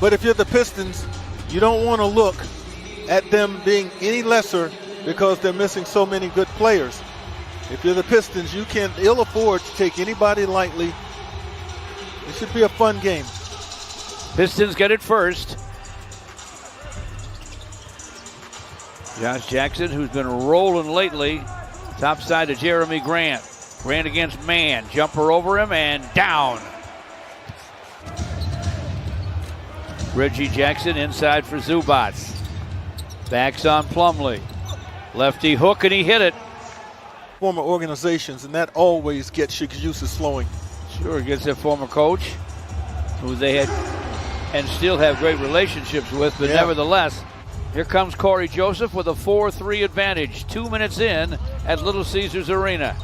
But if you're the Pistons, you don't want to look at them being any lesser because they're missing so many good players. If you're the Pistons, you can ill afford to take anybody lightly. It should be a fun game. Pistons get it first. Josh Jackson, who's been rolling lately, top side to Jerami Grant. Grant against man. Jumper over him and down. Reggie Jackson inside for Zubac. Backs on Plumlee. Lefty hook, and he hit it. Former organizations, and that always gets your juices flowing. Sure, gets their former coach, who they had and still have great relationships with, but nevertheless, here comes Corey Joseph with a 4-3 advantage. 2 minutes in at Little Caesars Arena.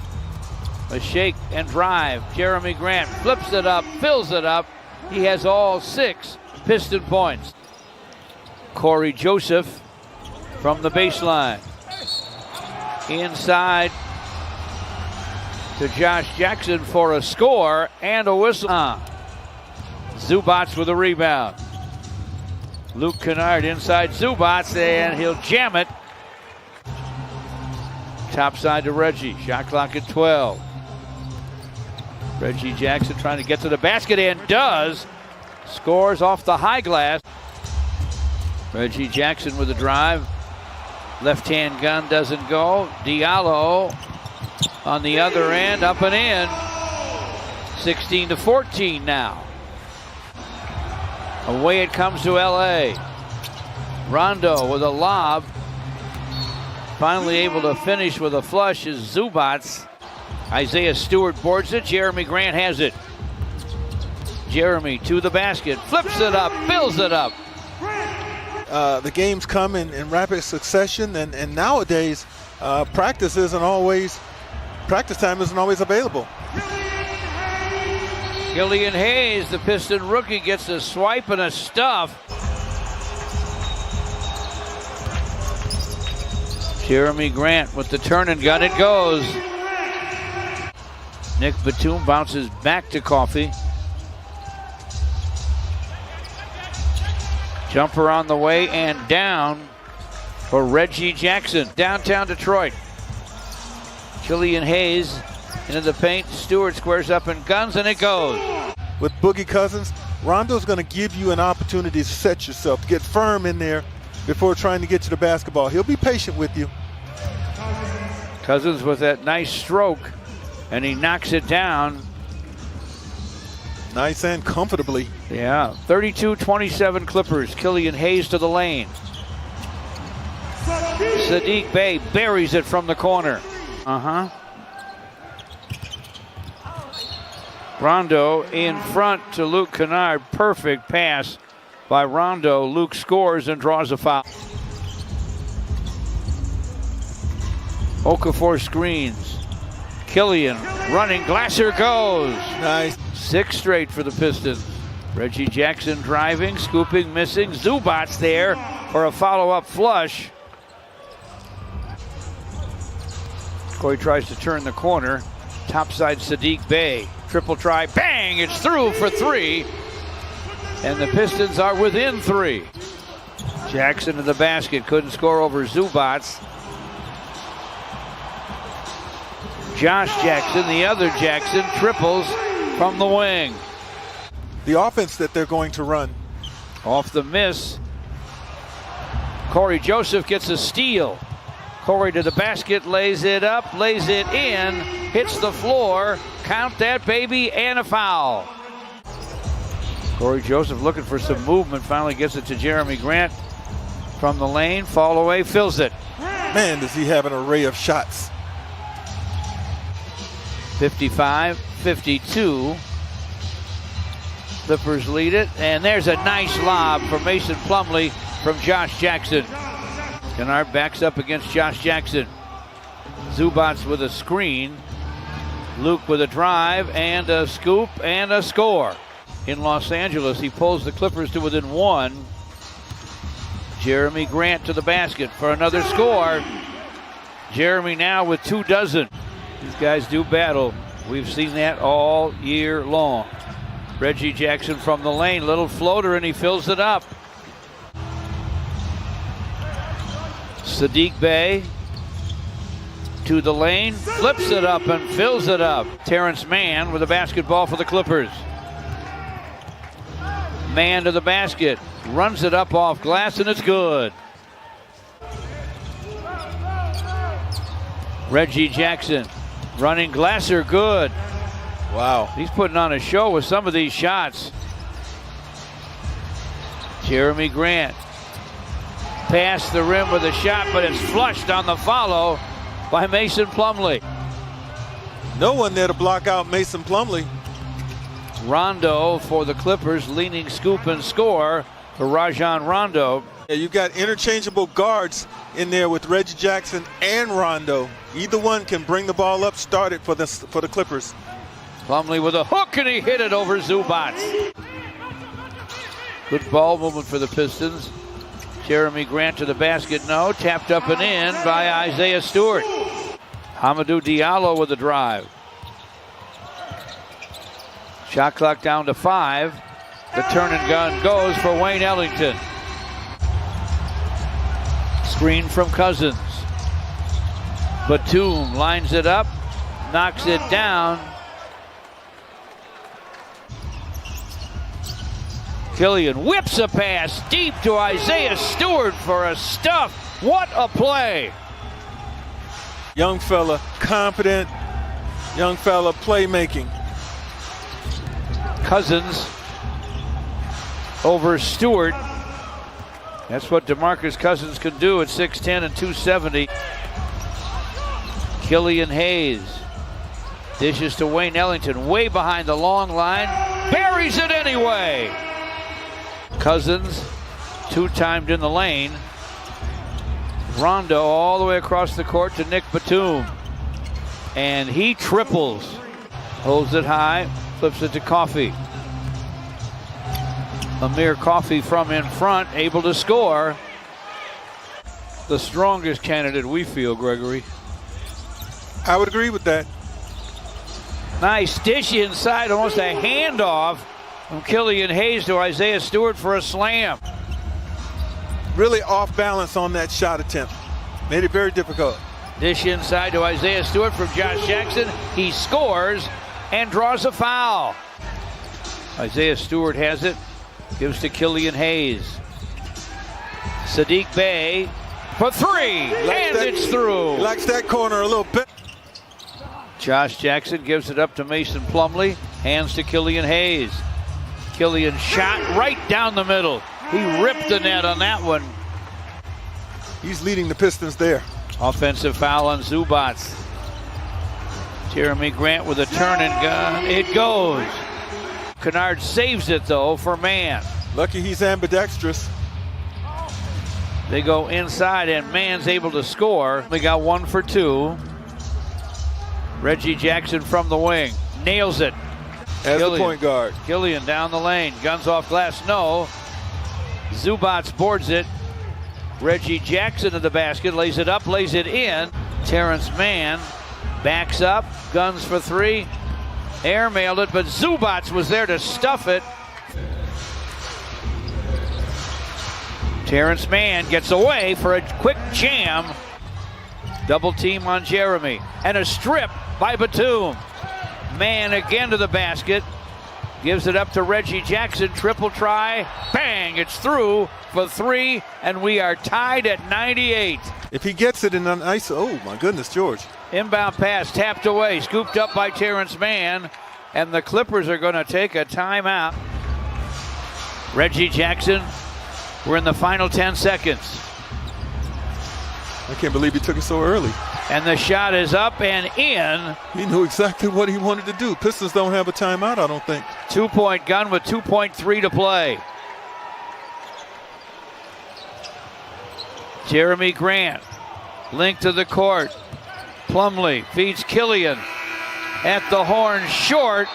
A shake and drive. Jerami Grant flips it up, fills it up. He has all 6 Piston points. Corey Joseph from the baseline. Inside to Josh Jackson for a score and a whistle. Zubac with a rebound. Luke Kennard inside Zubac, and he'll jam it. Top side to Reggie. Shot clock at 12. Reggie Jackson trying to get to the basket and does. Scores off the high glass. Reggie Jackson with a drive. Left-hand gun doesn't go. Diallo on the other end, up and in. 16-14 now. Away it comes to LA. Rondo with a lob. Finally able to finish with a flush is Zubac. Isaiah Stewart boards it. Jerami Grant has it. Jerami to the basket. Flips it up. Fills it up. The games come in rapid succession, and nowadays practice time isn't always available. Killian Hayes, the Piston rookie, gets a swipe and a stuff. Jerami Grant with the turn and gun. It goes. Nick Batum bounces back to Coffey. Jumper on the way and down for Reggie Jackson. Downtown Detroit. Killian Hayes into the paint. Stewart squares up and guns, and it goes. With Boogie Cousins, Rondo's going to give you an opportunity to set yourself, to get firm in there before trying to get to the basketball. He'll be patient with you. Cousins with that nice stroke, and he knocks it down. Nice and comfortably. Yeah, 32-27 Clippers. Killian Hayes to the lane. Saddiq Bey buries it from the corner. Rondo in front to Luke Kennard. Perfect pass by Rondo. Luke scores and draws a foul. Okafor screens. Killian running. Glasser goes. Nice. 6 straight for the Pistons. Reggie Jackson driving, scooping, missing. Zubac there for a follow-up flush. Corey tries to turn the corner. Topside Saddiq Bey. Triple try, bang! It's through for 3. And the Pistons are within 3. Jackson to the basket, couldn't score over Zubac. Josh Jackson, the other Jackson, triples from the wing. The offense that they're going to run. Off the miss. Corey Joseph gets a steal. Corey to the basket, lays it up, lays it in, hits the floor, count that baby, and a foul. Corey Joseph looking for some movement, finally gets it to Jerami Grant from the lane, fall away, fills it. Man, does he have an array of shots. 55-52. Clippers lead it, and there's a nice lob for Mason Plumlee from Josh Jackson. Kennard backs up against Josh Jackson. Zubac with a screen. Luke with a drive and a scoop and a score. In Los Angeles, he pulls the Clippers to within 1. Jerami Grant to the basket for another score. Jerami now with 2 dozen. These guys do battle. We've seen that all year long. Reggie Jackson from the lane, little floater, and he fills it up. Saddiq Bey to the lane, flips it up and fills it up. Terrence Mann with a basketball for the Clippers. Mann to the basket, runs it up off glass, and it's good. Reggie Jackson running Glasser, good. Wow. He's putting on a show with some of these shots. Jerami Grant past the rim with a shot, but it's flushed on the follow by Mason Plumlee. No one there to block out Mason Plumlee. Rondo for the Clippers, leaning scoop and score for Rajon Rondo. Yeah, you've got interchangeable guards in there with Reggie Jackson and Rondo. Either one can bring the ball up, start it for the Clippers. Plumlee with a hook, and he hit it over Zubac. Good ball movement for the Pistons. Jerami Grant to the basket, no. Tapped up and in by Isaiah Stewart. Hamidou Diallo with the drive. Shot clock down to 5. The turn and gun goes for Wayne Ellington. Screen from Cousins. Batum lines it up, knocks it down. Killian whips a pass deep to Isaiah Stewart for a stuff. What a play. Young fella, confident. Young fella, playmaking. Cousins over Stewart. That's what DeMarcus Cousins can do at 6'10 and 270. Killian Hayes dishes to Wayne Ellington, way behind the long line. Buries it anyway. Cousins, two-timed in the lane. Rondo all the way across the court to Nick Batum. And he triples. Holds it high, flips it to Coffey. Amir Coffey from in front, able to score. The strongest candidate we feel, Gregory. I would agree with that. Nice dish inside, almost a handoff from Killian Hayes to Isaiah Stewart for a slam. Really off balance on that shot attempt. Made it very difficult. Dish inside to Isaiah Stewart from Josh Jackson. He scores and draws a foul. Isaiah Stewart has it. Gives to Killian Hayes. Saddiq Bey for 3, and it's through. He likes that corner a little bit. Josh Jackson gives it up to Mason Plumlee. Hands to Killian Hayes. Killian shot right down the middle. He ripped the net on that one. He's leading the Pistons there. Offensive foul on Zubac. Jerami Grant with a turn and gun. It goes. Kennard saves it, though, for Mann. Lucky he's ambidextrous. They go inside, and Mann's able to score. We got 1 for 2. Reggie Jackson from the wing. Nails it. As the point guard. Killian down the lane. Guns off glass, no. Zubac boards it. Reggie Jackson to the basket. Lays it up, lays it in. Terrence Mann backs up. Guns for 3. Airmailed it, but Zubac was there to stuff it. Terrence Mann gets away for a quick jam. Double team on Jerami. And a strip by Batum. Mann again to the basket. Gives it up to Reggie Jackson. Triple try. Bang! It's through for 3, and we are tied at 98. If he gets it in an ice, oh my goodness, George. Inbound pass tapped away, scooped up by Terrence Mann, and the Clippers are going to take a timeout. Reggie Jackson, we're in the final 10 seconds. I can't believe he took it so early. And the shot is up and in. He knew exactly what he wanted to do. Pistons don't have a timeout, I don't think. 2-point gun with 2.3 to play. Jerami Grant, linked to the court. Plumlee feeds Killian at the horn, short,